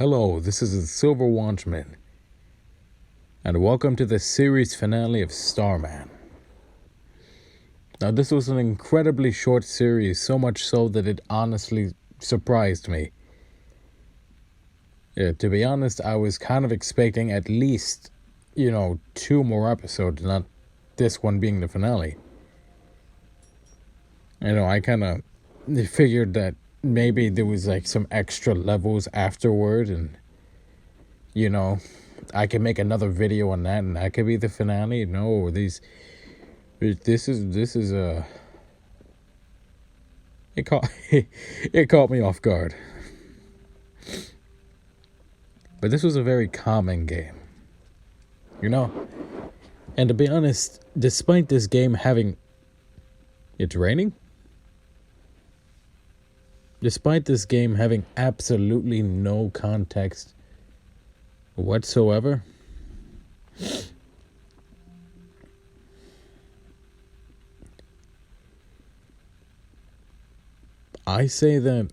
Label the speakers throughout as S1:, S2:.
S1: Hello, this is the Silver Watchman, and welcome to the series finale of Starman. Now, this was an incredibly short series, so much so that it honestly surprised me. To be honest, I was kind of expecting at least, 2 more episodes, not this one being the finale. I kind of figured that maybe there was like some extra levels afterward, and I could make another video on that, and that could be the finale. No, this is it caught it caught me off guard. But this was a very calming game, and to be honest, despite this game having it's raining, despite this game having absolutely no context whatsoever, I say that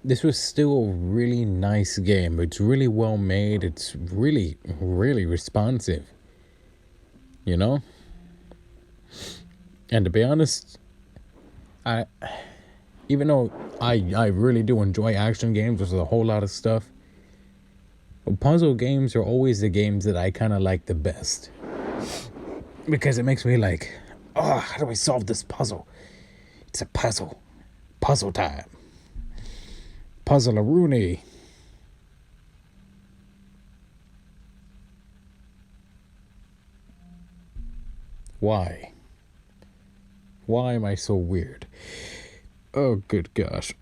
S1: this was still a really nice game. It's really well made. It's really, really responsive. And to be honest, I even though I really do enjoy action games, there's a whole lot of stuff. But puzzle games are always the games that I kind of like the best. Because it makes me like, how do I solve this puzzle? It's a puzzle. Puzzle time. Puzzle-a-rooney. Why? Why am I so weird? Oh, good gosh.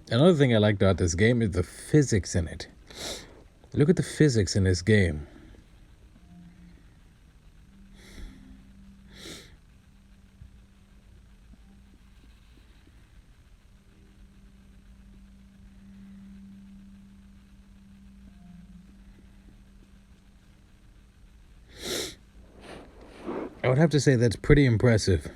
S1: Another thing I liked about this game is the physics in it. Look at the physics in this game. I would have to say that's pretty impressive.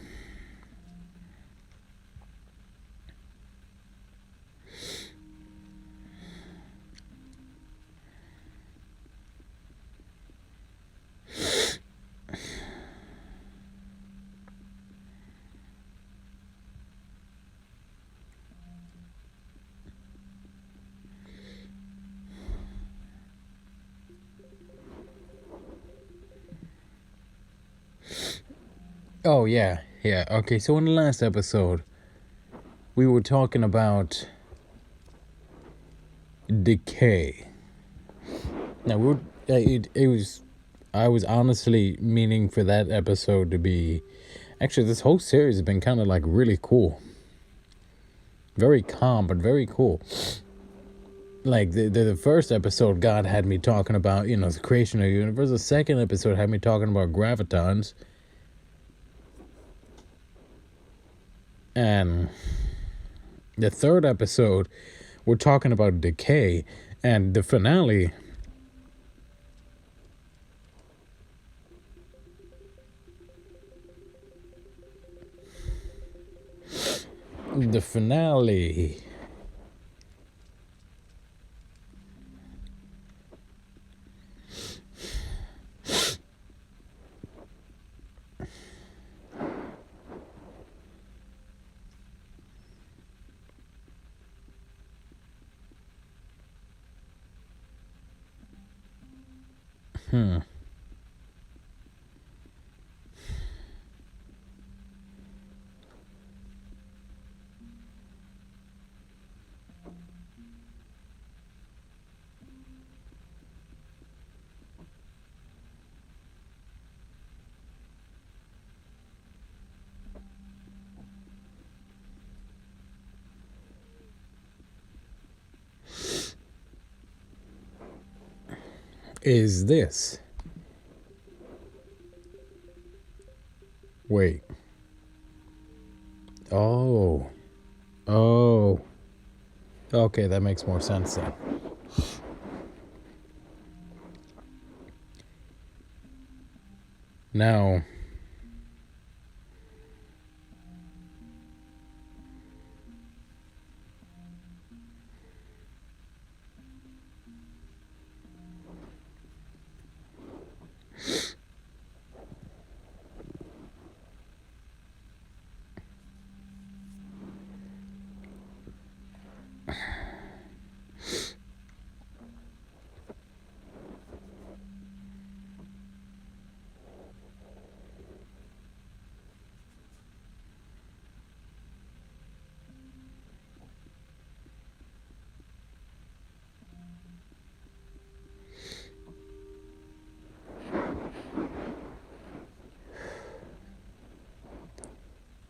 S1: Oh, yeah. Okay, so in the last episode, we were talking about decay. Now, I was honestly meaning for that episode to be... Actually, this whole series has been kind of like really cool. Very calm, but very cool. Like, the first episode, God had me talking about, the creation of the universe. The second episode had me talking about gravitons. And the third episode, we're talking about decay. And the finale, the finale is this. Wait. Oh. Oh. Okay, that makes more sense then. Now,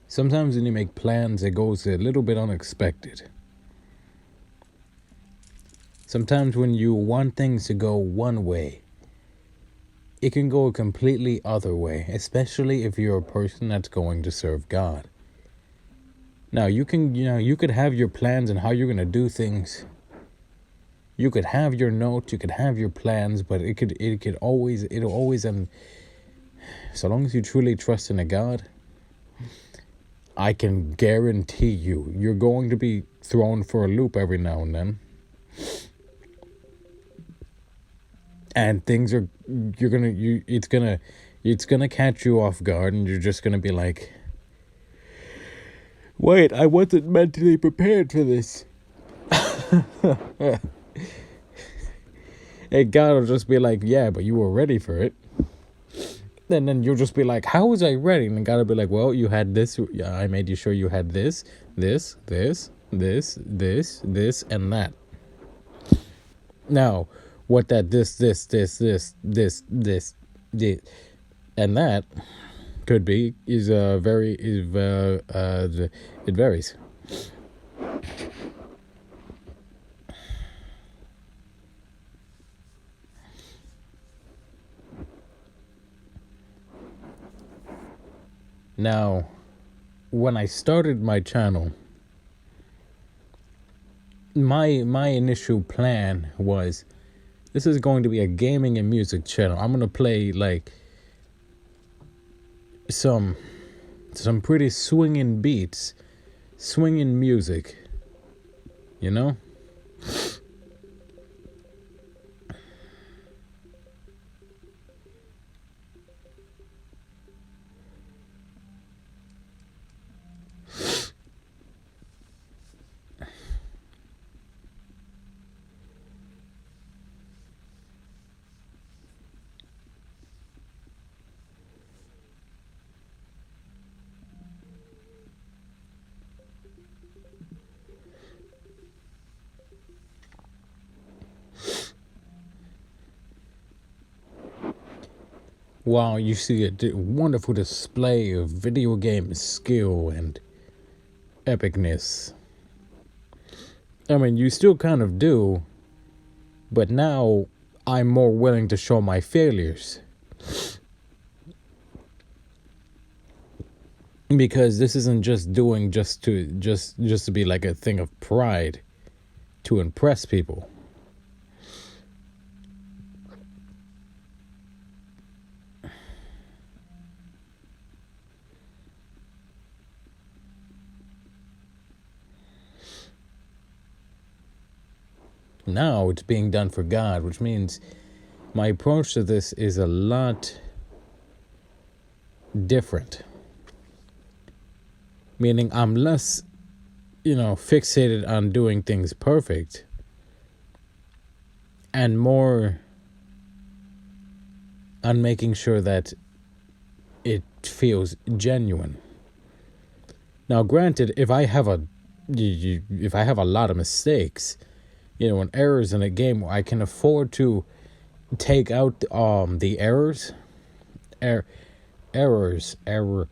S1: sometimes when you make plans, it goes a little bit unexpected. Sometimes when you want things to go one way, it can go a completely other way, especially if you're a person that's going to serve God. Now, you could have your plans and how you're going to do things. You could have your notes, you could have your plans, but it'll always, and so long as you truly trust in a God, I can guarantee you're going to be thrown for a loop every now and then. And it's gonna catch you off guard, and you're just gonna be like, wait, I wasn't mentally prepared for this. And God will just be like, yeah, but you were ready for it. And then you'll just be like, how was I ready? And God will be like, well, you had this. I made you sure you had this, this, this, this, this, this, and that. Now, what that this, and that could be is it varies. Now, when I started my channel, my initial plan was, this is going to be a gaming and music channel. I'm gonna play like some pretty swinging beats, swinging music, you know. While you see a wonderful display of video game skill and epicness, I mean, you still kind of do, but now I'm more willing to show my failures. Because this isn't just doing just to be like a thing of pride to impress people. Now it's being done for God, which means my approach to this is a lot different. Meaning I'm less, fixated on doing things perfect and more on making sure that it feels genuine. Now, granted, if I have a lot of mistakes, and errors in a game, I can afford to take out the errors, errors, error.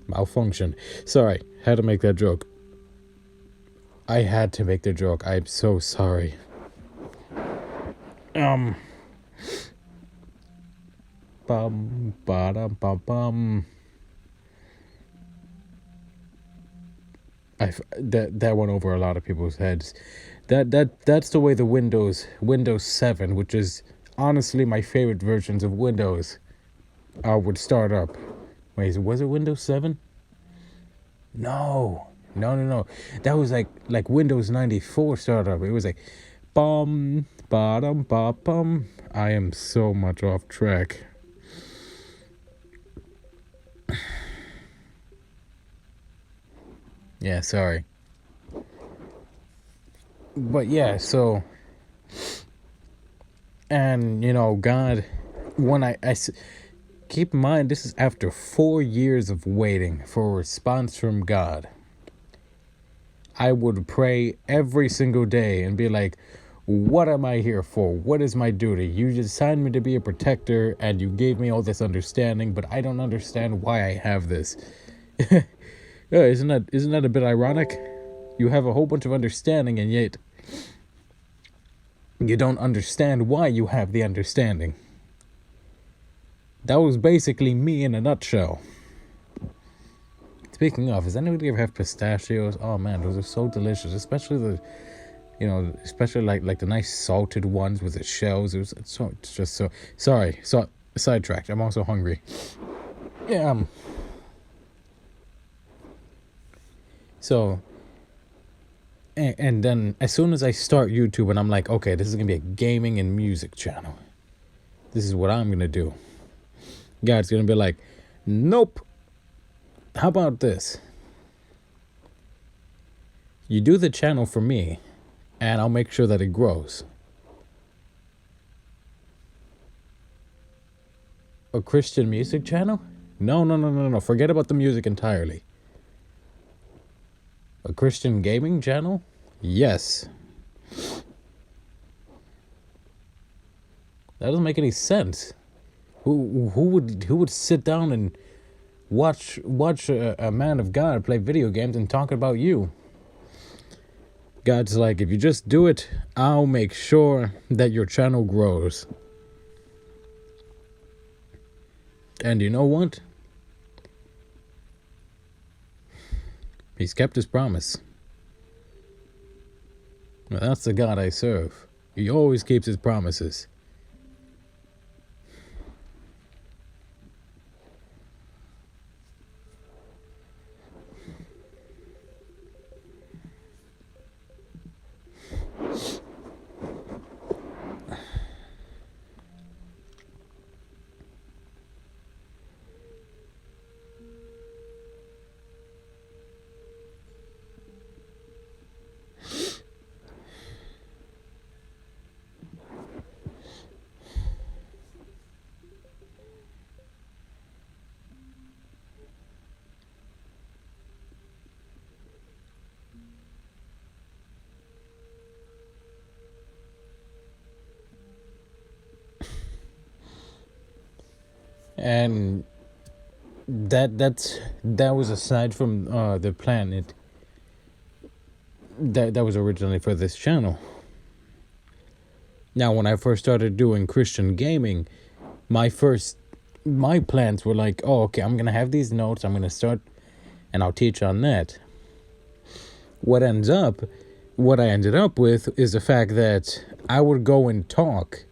S1: Malfunction. Sorry, had to make that joke. I had to make the joke. I'm so sorry. Bum, ba-dum, bum, bum. That went over a lot of people's heads. That's the way the Windows 7, which is honestly my favorite versions of Windows, would start up. Wait, was it Windows 7? No. No. That was like Windows 94 startup. It was like bum bottom bum. I am so much off track. Yeah, sorry. But yeah, so and God, when keep in mind this is after 4 years of waiting for a response from God. I would pray every single day and be like, what am I here for? What is my duty? You just signed me to be a protector and you gave me all this understanding, but I don't understand why I have this. Yeah, isn't that a bit ironic? You have a whole bunch of understanding and yet you don't understand why you have the understanding. That was basically me in a nutshell. Speaking of, does anybody ever have pistachios? Oh man, those are so delicious, especially especially like the nice salted ones with the shells. It's just so sorry. So sidetracked. I'm also hungry. Yeah. So. And then as soon as I start YouTube and I'm like, okay, this is gonna be a gaming and music channel. This is what I'm gonna do. God's gonna be like, nope. How about this? You do the channel for me, and I'll make sure that it grows. A Christian music channel? No. Forget about the music entirely. A Christian gaming channel? Yes. That doesn't make any sense. Who would sit down and watch a man of God play video games and talk about you? God's like, if you just do it, I'll make sure that your channel grows. And you know what? He's kept his promise. Well, that's the God I serve. He always keeps his promises. And that was aside from the planet that was originally for this channel. Now, when I first started doing Christian gaming, my plans were like, oh, okay, I'm gonna have these notes, I'm gonna start, and I'll teach on that. What I ended up with is the fact that I would go and talk.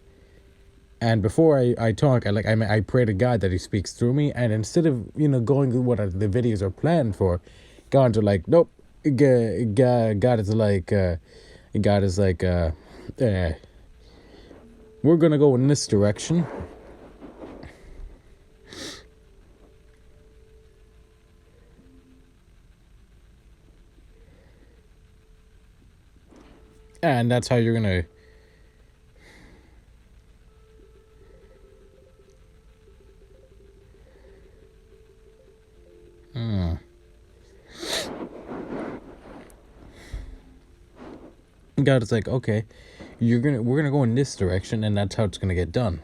S1: And before I talk, I pray to God that He speaks through me. And instead of going with what the videos are planned for, God's are like, nope. God is like, we're gonna go in this direction. And that's how you're gonna. God is like, okay, we're gonna go in this direction, and that's how it's gonna get done.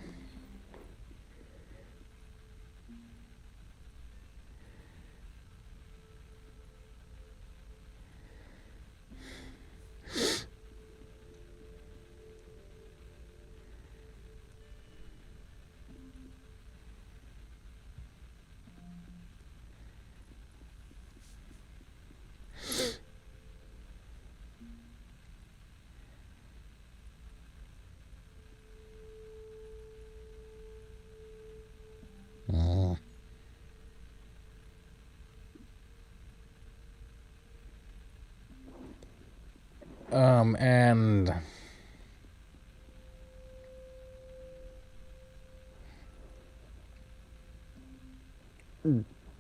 S1: And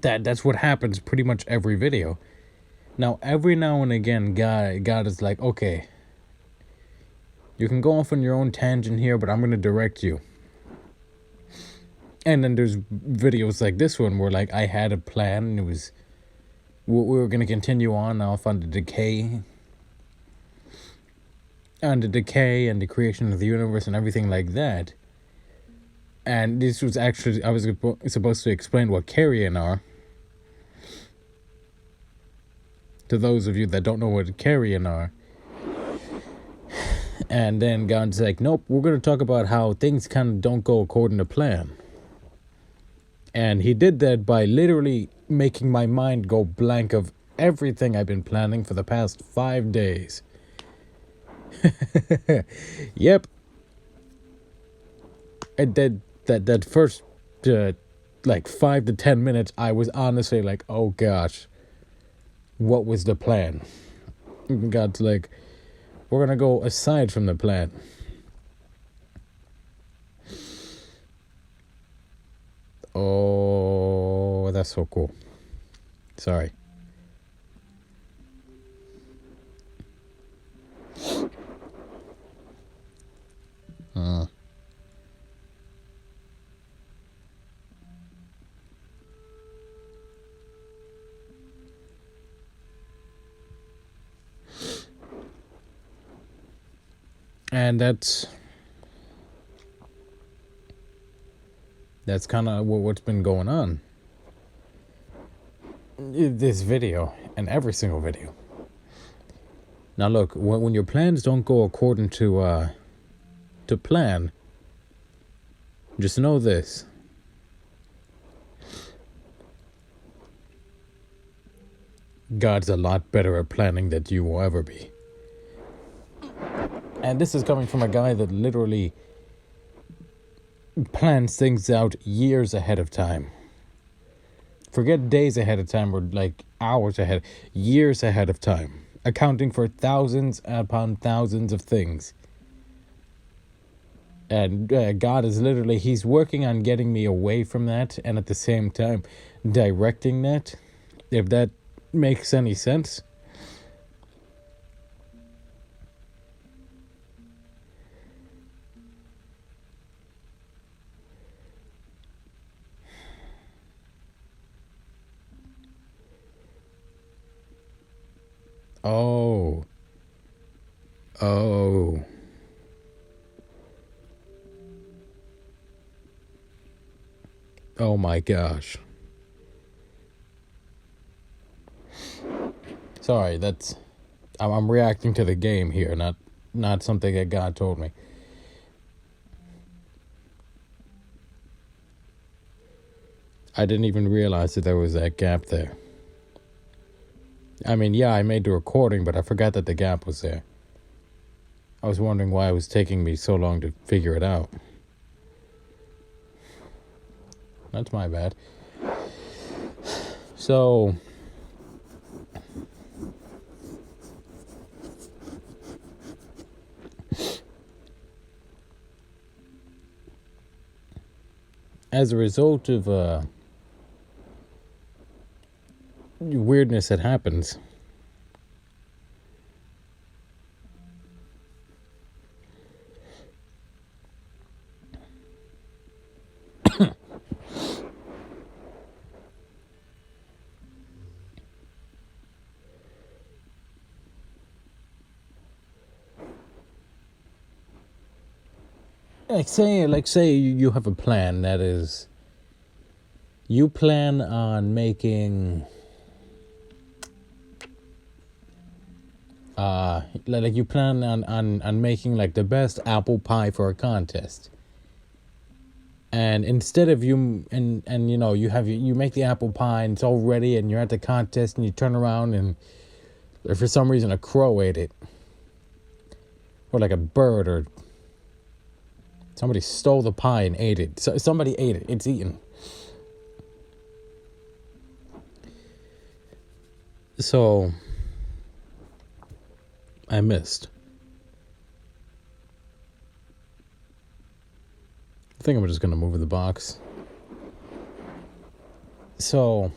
S1: that's what happens pretty much every video. Now, every now and again, God is like, okay, you can go off on your own tangent here, but I'm going to direct you. And then there's videos like this one where, like, I had a plan, and it was, we were going to continue on off on the decay. On the decay and the creation of the universe and everything like that. And this was actually, I was supposed to explain what carrion are. To those of you that don't know what carrion are. And then God's like, nope, we're going to talk about how things kind of don't go according to plan. And he did that by literally making my mind go blank of everything I've been planning for the past 5 days. Yep. And that first, like 5 to 10 minutes, I was honestly like, oh gosh, what was the plan? God's like, we're going to go aside from the plan. Oh, that's so cool. Sorry. And that's kind of what's been going on in this video and every single video. Now look, when your plans don't go according to plan, just know this. God's a lot better at planning than you will ever be. And this is coming from a guy that literally plans things out years ahead of time. Forget days ahead of time or like hours ahead, years ahead of time. Accounting for thousands upon thousands of things. And God is literally, he's working on getting me away from that and at the same time directing that, if that makes any sense. Oh. Oh my gosh. Sorry, I'm reacting to the game here, not something that God told me. I didn't even realize that there was that gap there. I mean, yeah, I made the recording, but I forgot that the gap was there. I was wondering why it was taking me so long to figure it out. That's my bad. So, as a result of weirdness that happens, like say you have a plan that is, you plan on making like you plan on making like the best apple pie for a contest. And instead of you and you know, you make the apple pie and it's all ready and you're at the contest and you turn around and for some reason a crow ate it. Or like a bird, or somebody stole the pie and ate it. So somebody ate it. It's eaten. So I missed. I think I'm just gonna move the box. So,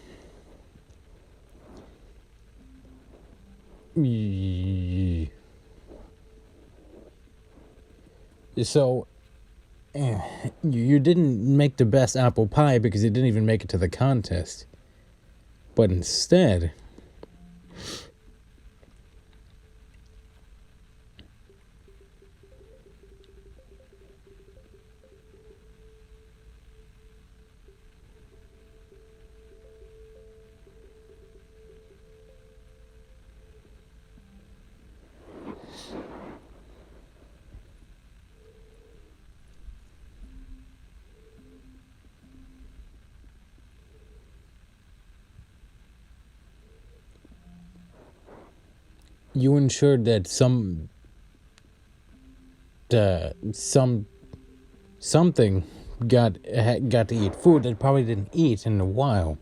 S1: so you didn't make the best apple pie because you didn't even make it to the contest. But instead, you ensured that something got to eat food that probably didn't eat in a while.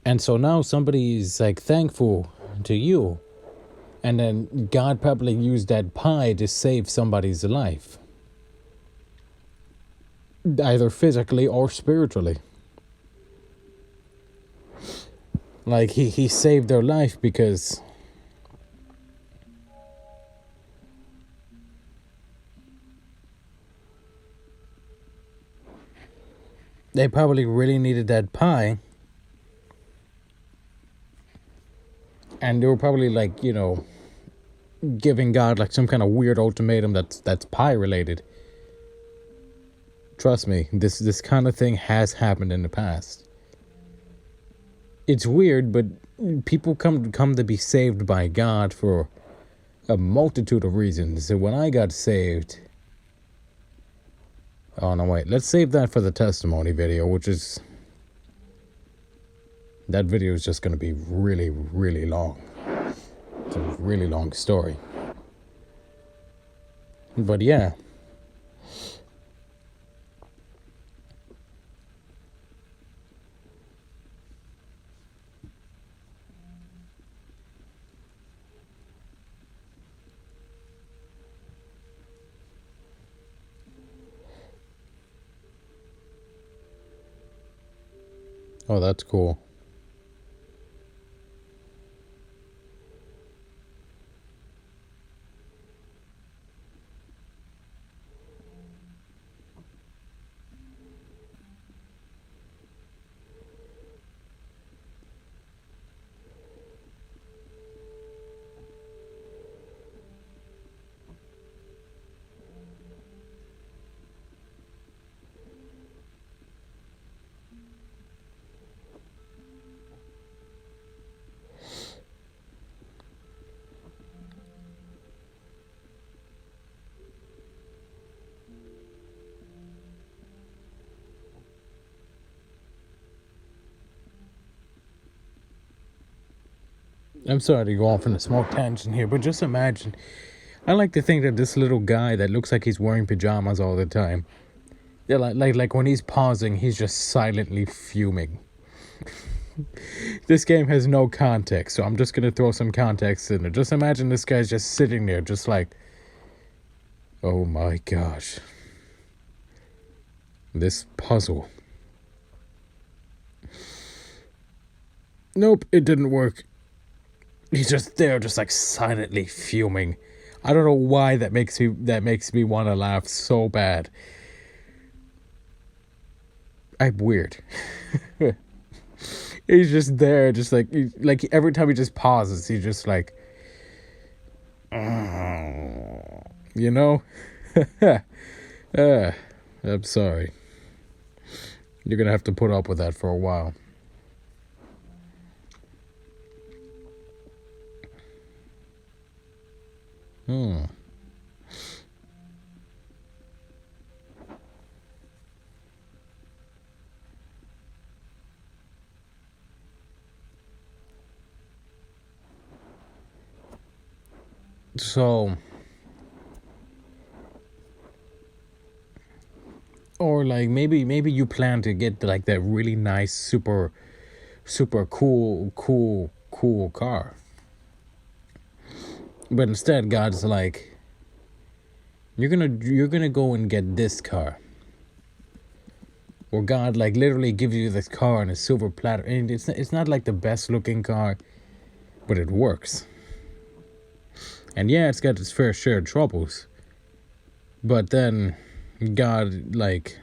S1: And so now somebody's like thankful to you. And then God probably used that pie to save somebody's life. Either physically or spiritually. Like he saved their life because they probably really needed that pie. And they were probably like, giving God like some kind of weird ultimatum that's pie related. Trust me, this kind of thing has happened in the past. It's weird, but people come to be saved by God for a multitude of reasons. So when I got saved, oh no, wait, let's save that for the testimony video, that video is just going to be really, really long. It's a really long story. But yeah. Oh, that's cool. I'm sorry to go off on a small tangent here, but just imagine. I like to think that this little guy that looks like he's wearing pajamas all the time, yeah, like when he's pausing, he's just silently fuming. This game has no context, so I'm just gonna throw some context in there. Just imagine this guy's just sitting there, just like, oh my gosh, this puzzle. Nope, it didn't work. He's just there, just like silently fuming. I don't know why that makes me want to laugh so bad. I'm weird. He's just there, just like every time he just pauses, he's just like, you know. I'm sorry. You're gonna have to put up with that for a while. So, or like maybe you plan to get like that really nice, super cool car. But instead, God's like, you're gonna go and get this car. Or God like literally gives you this car on a silver platter, and it's not like the best looking car, but it works. And yeah, it's got its fair share of troubles. But then God like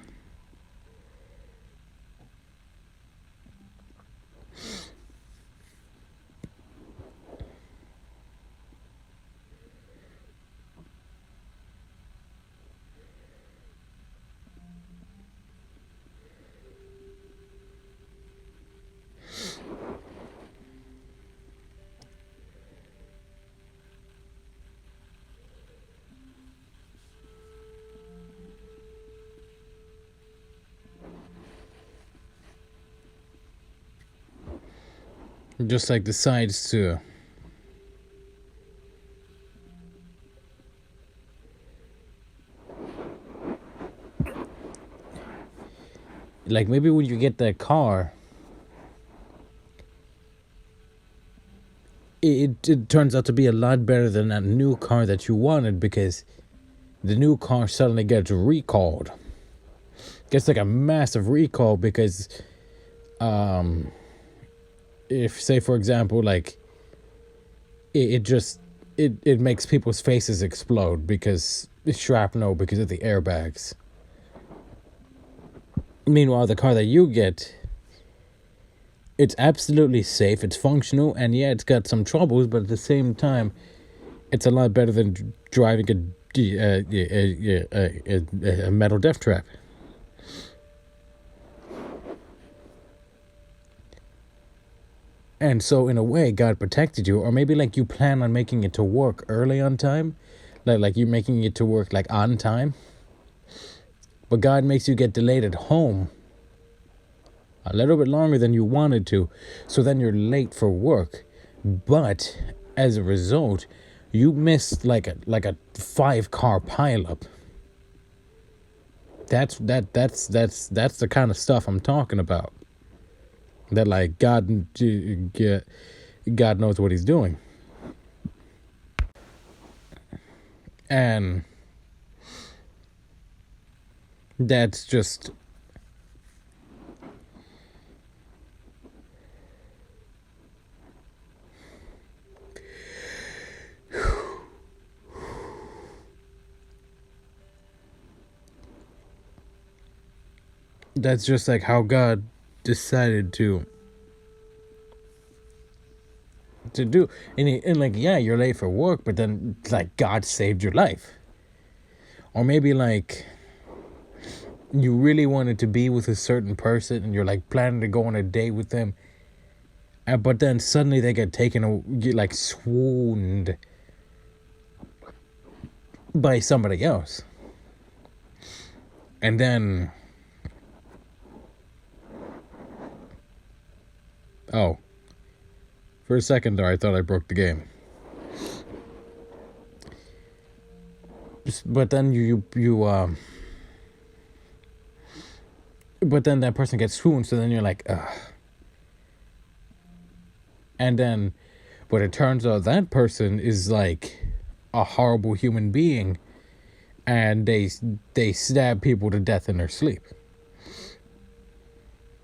S1: just like decides to like, maybe when you get that car, it turns out to be a lot better than that new car that you wanted, because the new car suddenly gets recalled. Gets like a massive recall because if, say for example, like it just it makes people's faces explode because it's shrapnel because of the airbags. Meanwhile, the car that you get, it's absolutely safe, it's functional, and yeah, it's got some troubles, but at the same time, it's a lot better than driving a metal death trap. And so, in a way, God protected you, or maybe like you plan on making it to work early on time, like you're making it to work like on time, but God makes you get delayed at home a little bit longer than you wanted to, so then you're late for work. But as a result, you missed like a 5-car pileup. That's the kind of stuff I'm talking about. That like God knows what He's doing, and that's just like how God decided to do. And like, yeah, you're late for work, but then like God saved your life. Or maybe like you really wanted to be with a certain person and you're like planning to go on a date with them, but then suddenly they get like swooned by somebody else. And then oh, for a second there I thought I broke the game. But then but then that person gets swooned, so then you're like, ugh. And then, but it turns out that person is like a horrible human being, and they stab people to death in their sleep.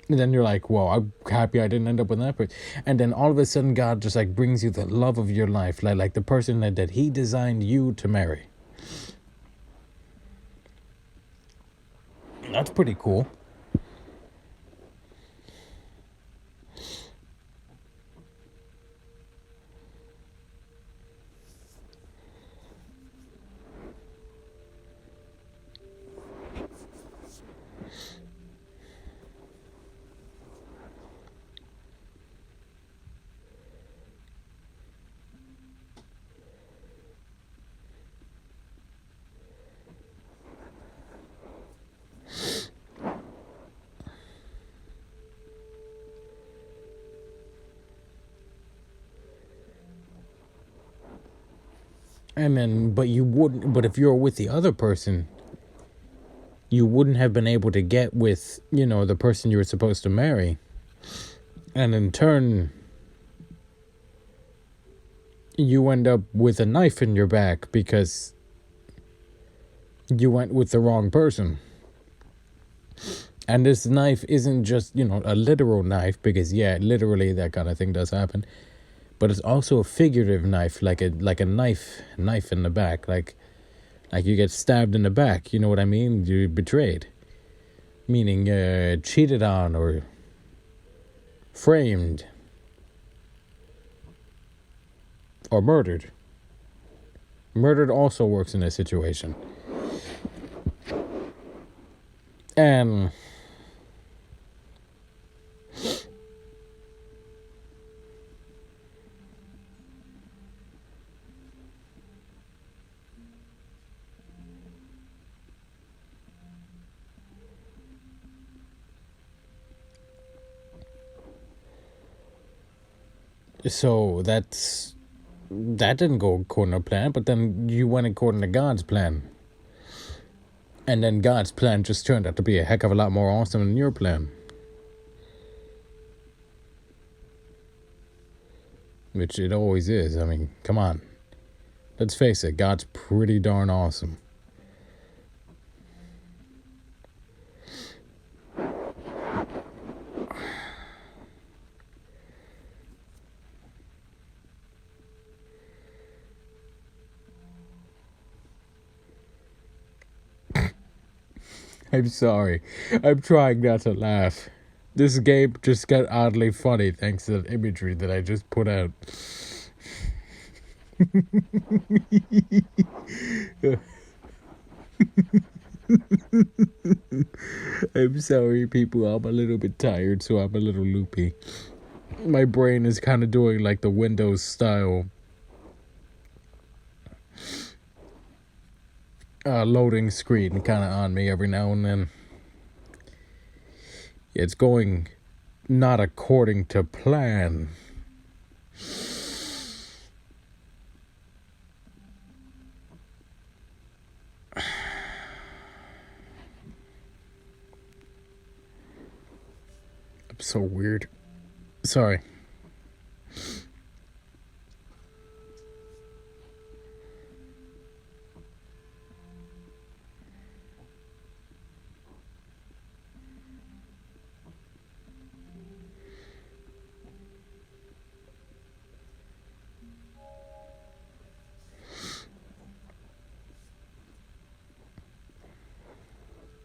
S1: And then you're like, well, I'm happy I didn't end up with that person. And then all of a sudden, God just like brings you the love of your life, like the person that He designed you to marry. That's pretty cool. And then, but you wouldn't, but if you're with the other person, you wouldn't have been able to get with, the person you were supposed to marry. And in turn, you end up with a knife in your back because you went with the wrong person. And this knife isn't just, a literal knife, because yeah, literally that kind of thing does happen. But it's also a figurative knife, like a knife in the back, like you get stabbed in the back. You know what I mean? You're betrayed, meaning cheated on or framed or murdered. Murdered also works in this situation. And so that didn't go according to plan, but then you went according to God's plan. And then God's plan just turned out to be a heck of a lot more awesome than your plan. Which it always is. I mean, come on. Let's face it, God's pretty darn awesome. I'm sorry. I'm trying not to laugh. This game just got oddly funny thanks to the imagery that I just put out. I'm sorry, people. I'm a little bit tired, so I'm a little loopy. My brain is kind of doing like the Windows style loading screen kind of on me every now and then. It's going not according to plan. I'm so weird. Sorry.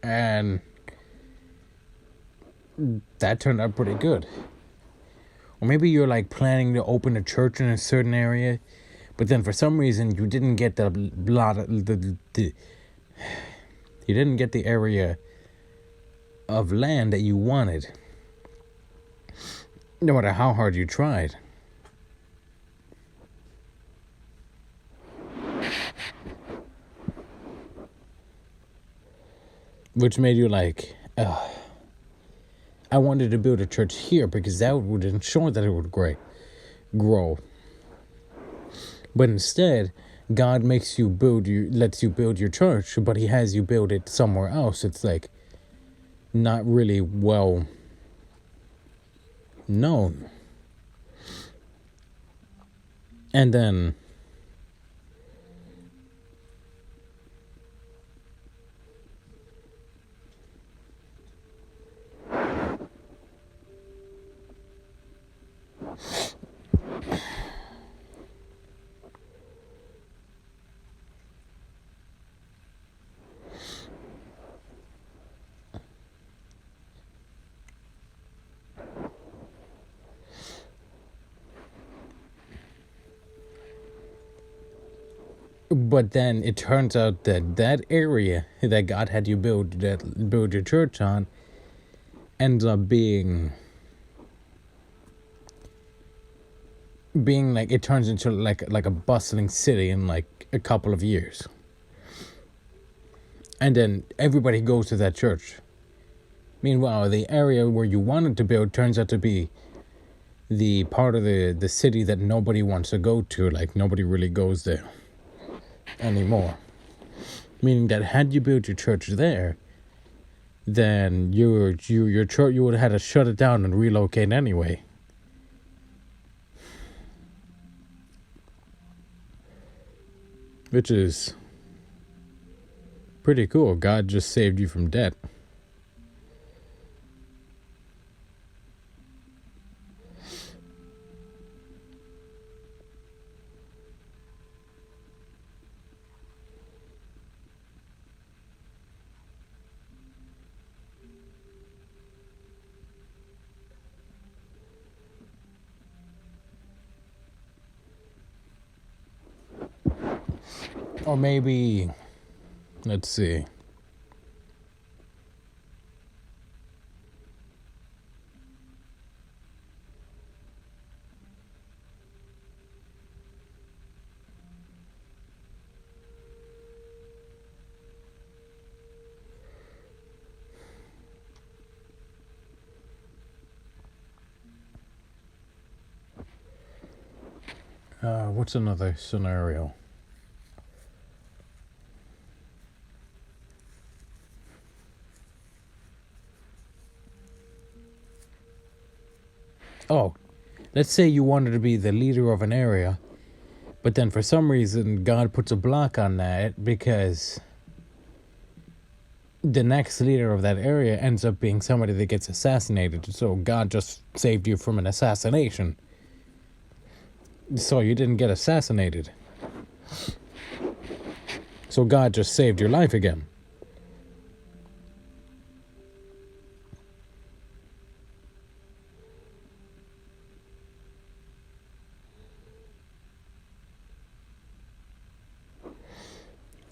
S1: And that turned out pretty good. Or maybe you're like planning to open a church in a certain area, but then for some reason you didn't get you didn't get the area of land that you wanted, no matter how hard you tried. Which made you like, I wanted to build a church here because that would ensure that it would grow. But instead, God lets you build your church, but He has you build it somewhere else. It's like not really well known. And then but then it turns out that area that God had you build your church on ends up being like, it turns into like a bustling city in like a couple of years. And then everybody goes to that church. Meanwhile, the area where you wanted to build turns out to be the part of the city that nobody wants to go to. Like, nobody really goes there anymore. Meaning that had you built your church there, then your church, you would have had to shut it down and relocate anyway. which is pretty cool. God just saved you from debt. Or maybe, let's see. What's another scenario? Oh, let's say you wanted to be the leader of an area, but then for some reason God puts a block on that because the next leader of that area ends up being somebody that gets assassinated. So God just saved you from an assassination. So you didn't get assassinated. So God just saved your life again.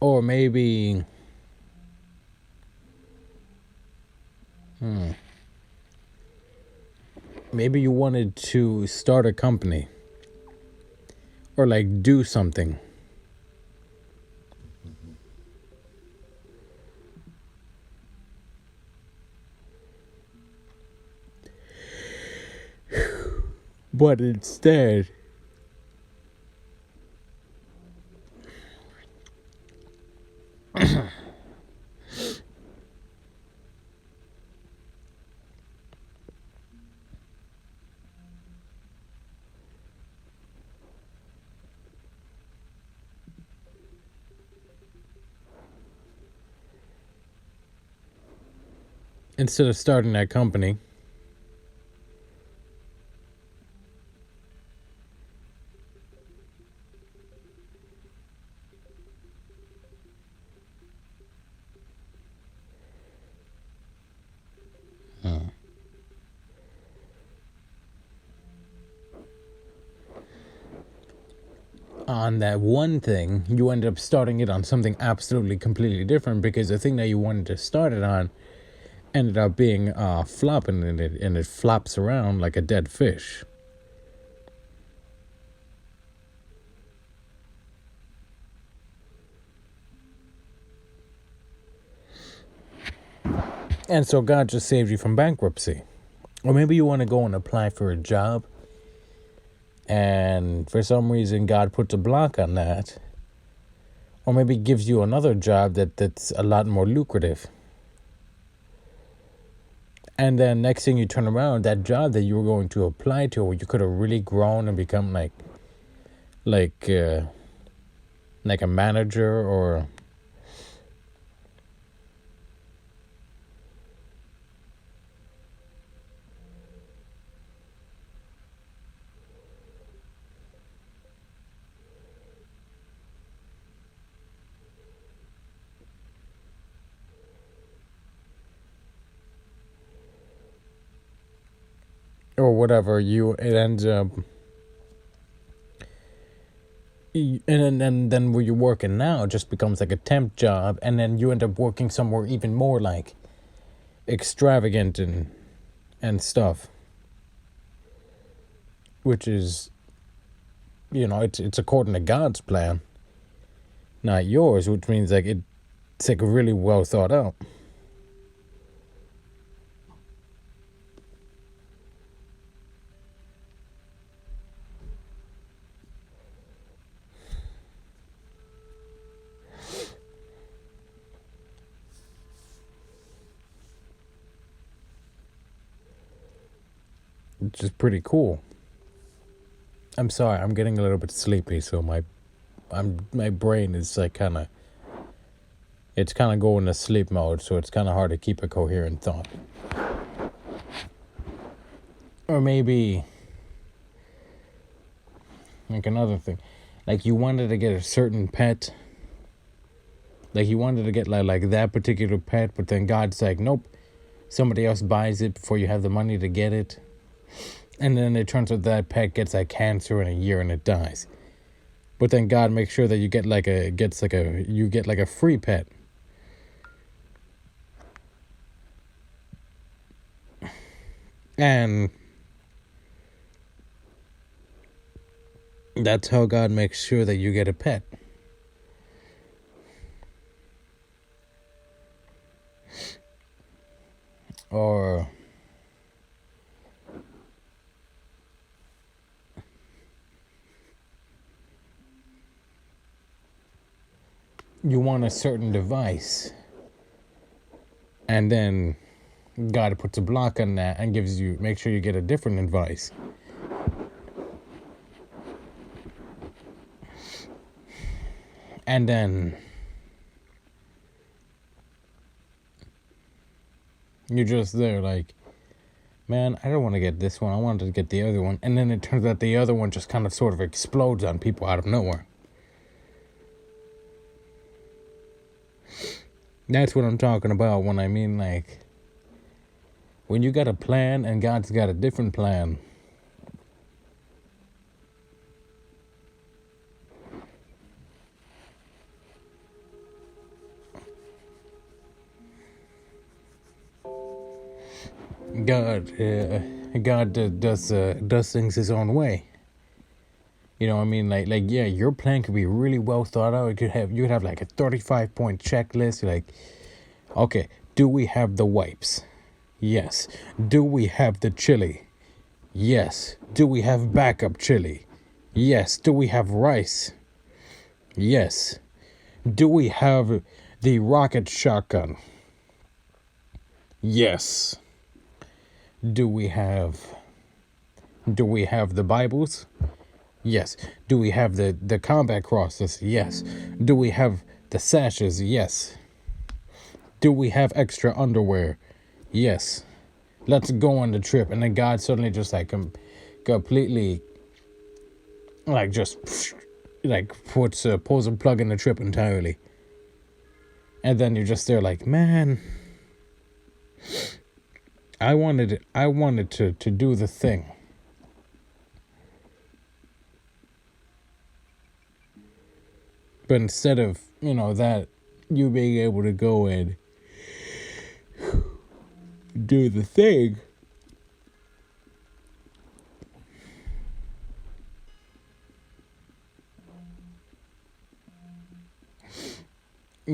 S1: Or maybe, maybe you wanted to start a company or like do something. But instead, instead of starting that company, on that one thing, you ended up starting it on something absolutely completely different because the thing that you wanted to start it on ended up being flopping and it flops around like a dead fish. And so God just saved you from bankruptcy. Or maybe you want to go and apply for a job, and for some reason God puts a block on that. Or maybe gives you another job that's a lot more lucrative. And then next thing you turn around, that job that you were going to apply to, where you could have really grown and become like a manager or whatever, it ends up. And then where you're working now just becomes like a temp job, and then you end up working somewhere even more like extravagant and stuff, which is, it's according to God's plan, not yours, which means like it's like really well thought out. Which is pretty cool. I'm sorry, I'm getting a little bit sleepy, so my my brain is like it's kind of going to sleep mode, so it's kind of hard to keep a coherent thought. Or maybe, like another thing, like you wanted to get a certain pet, like you wanted to get like that particular pet, but then God's like, nope, somebody else buys it before you have the money to get it, and then it turns out that pet gets like cancer in a year and it dies. But then God makes sure that you get like a free pet. And that's how God makes sure that you get a pet. Or you want a certain device, and then God puts a block on that and make sure you get a different device. And then you're just there like, man, I don't want to get this one. I wanted to get the other one. And then it turns out the other one just kind of sort of explodes on people out of nowhere. That's what I'm talking about when I mean like, when you got a plan and God's got a different plan. God does things his own way. You know what I mean? Like yeah, your plan could be really well thought out. You could have like a 35-point checklist. You're like, okay, do we have the wipes? Yes. Do we have the chili? Yes. Do we have backup chili? Yes. Do we have rice? Yes. Do we have the rocket shotgun? Yes. Do we have the Bibles? Yes. Do we have the combat crosses? Yes. Do we have the sashes? Yes. Do we have extra underwear? Yes. Let's go on the trip. And then God suddenly just like completely like just like pulls a plug in the trip entirely. And then you're just there like, man, I wanted to do the thing. But instead of, that, you being able to go and do the thing,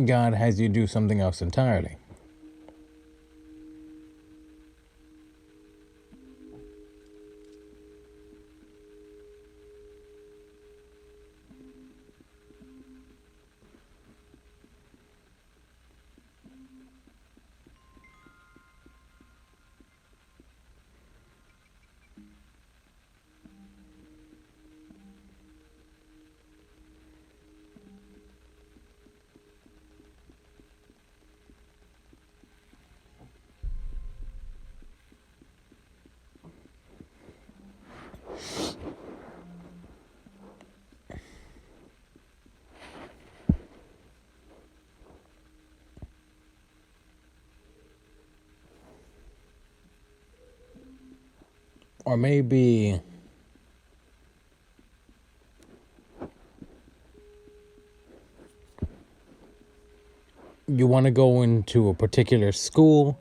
S1: God has you do something else entirely. Or maybe you want to go into a particular school,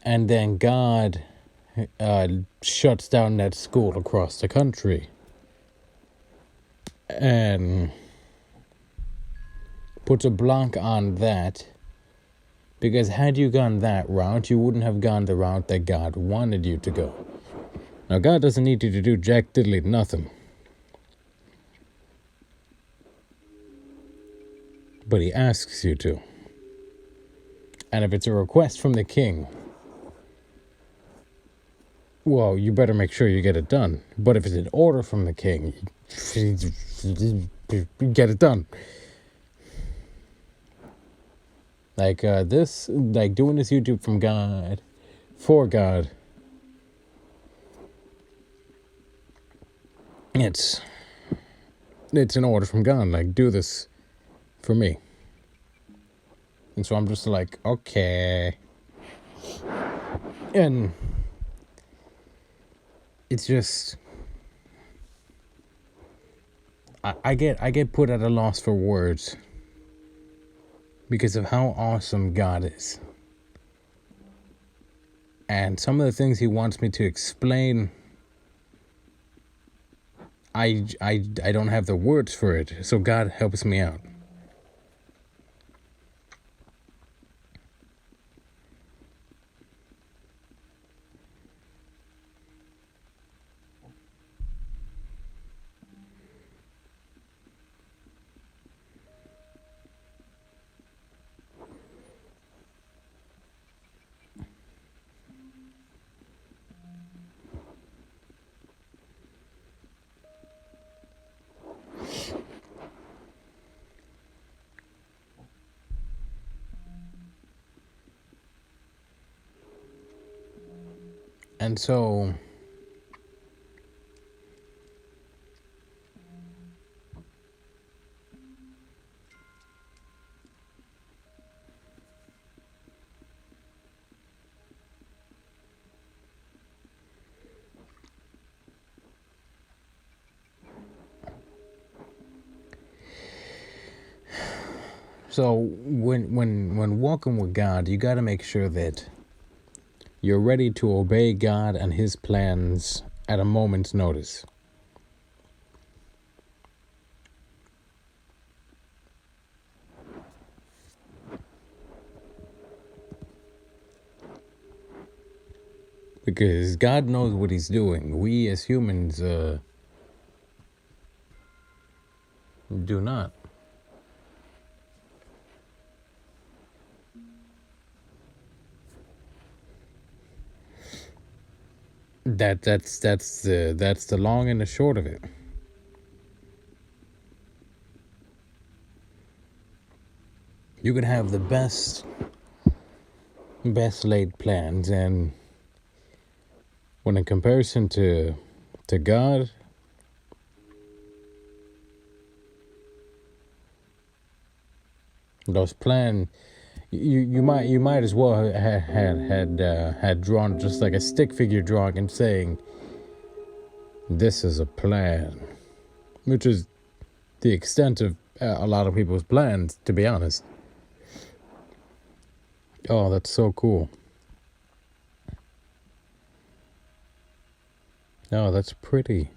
S1: and then God shuts down that school across the country and puts a block on that, because had you gone that route, you wouldn't have gone the route that God wanted you to go. Now, God doesn't need you to do jack diddly nothing, but he asks you to. And if it's a request from the king, well, you better make sure you get it done. But if it's an order from the king, get it done. Like like doing this YouTube from God, for God. It's an order from God. Like, do this for me. And so I'm just like, okay. And it's just, I get put at a loss for words because of how awesome God is. And some of the things he wants me to explain, I don't have the words for it. So God helps me out. And so when walking with God, you got to make sure that you're ready to obey God and his plans at a moment's notice. Because God knows what he's doing. We as humans do not. That's the long and the short of it. You could have the best laid plans, and when in comparison to God, those plans, you might as well had drawn just like a stick figure drawing and saying, this is a plan, which is the extent of a lot of people's plans, to be honest. Oh, that's so cool. Oh, that's pretty.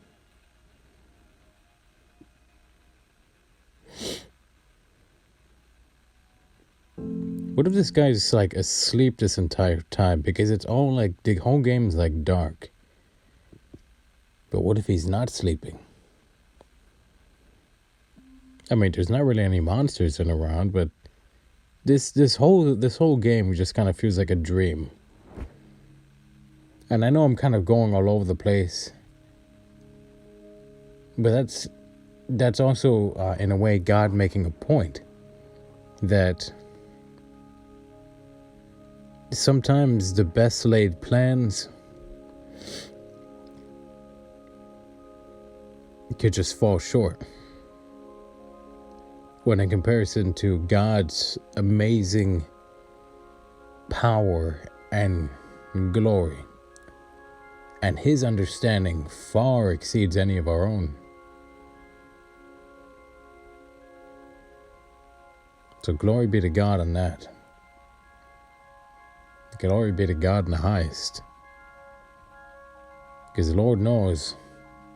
S1: What if this guy's like asleep this entire time? Because it's all like, the whole game's like dark. But what if he's not sleeping? I mean, there's not really any monsters in around, but this whole game just kind of feels like a dream. And I know I'm kind of going all over the place, but that's also in a way God making a point that sometimes the best laid plans could just fall short when in comparison to God's amazing power and glory, and his understanding far exceeds any of our own. So glory be to God on that. Glory be to God in the highest. Because the Lord knows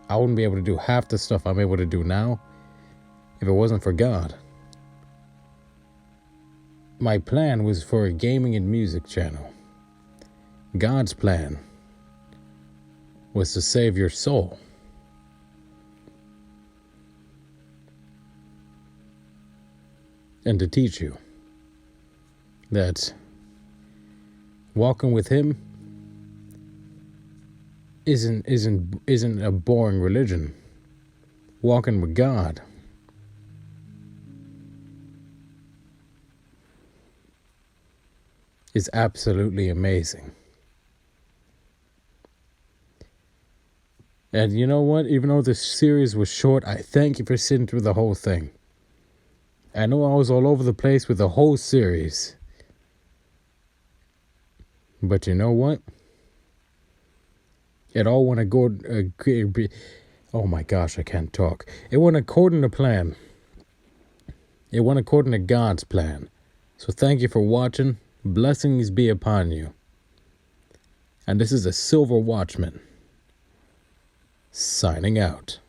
S1: I wouldn't be able to do half the stuff I'm able to do now if it wasn't for God. My plan was for a gaming and music channel. God's plan was to save your soul. And to teach you that walking with him isn't a boring religion. Walking with God is absolutely amazing. And you know what? Even though this series was short, I thank you for sitting through the whole thing. I know I was all over the place with the whole series. But you know what? It all went oh my gosh, I can't talk. It went according to plan. It went according to God's plan. So thank you for watching. Blessings be upon you. And this is a Silver Watchman signing out.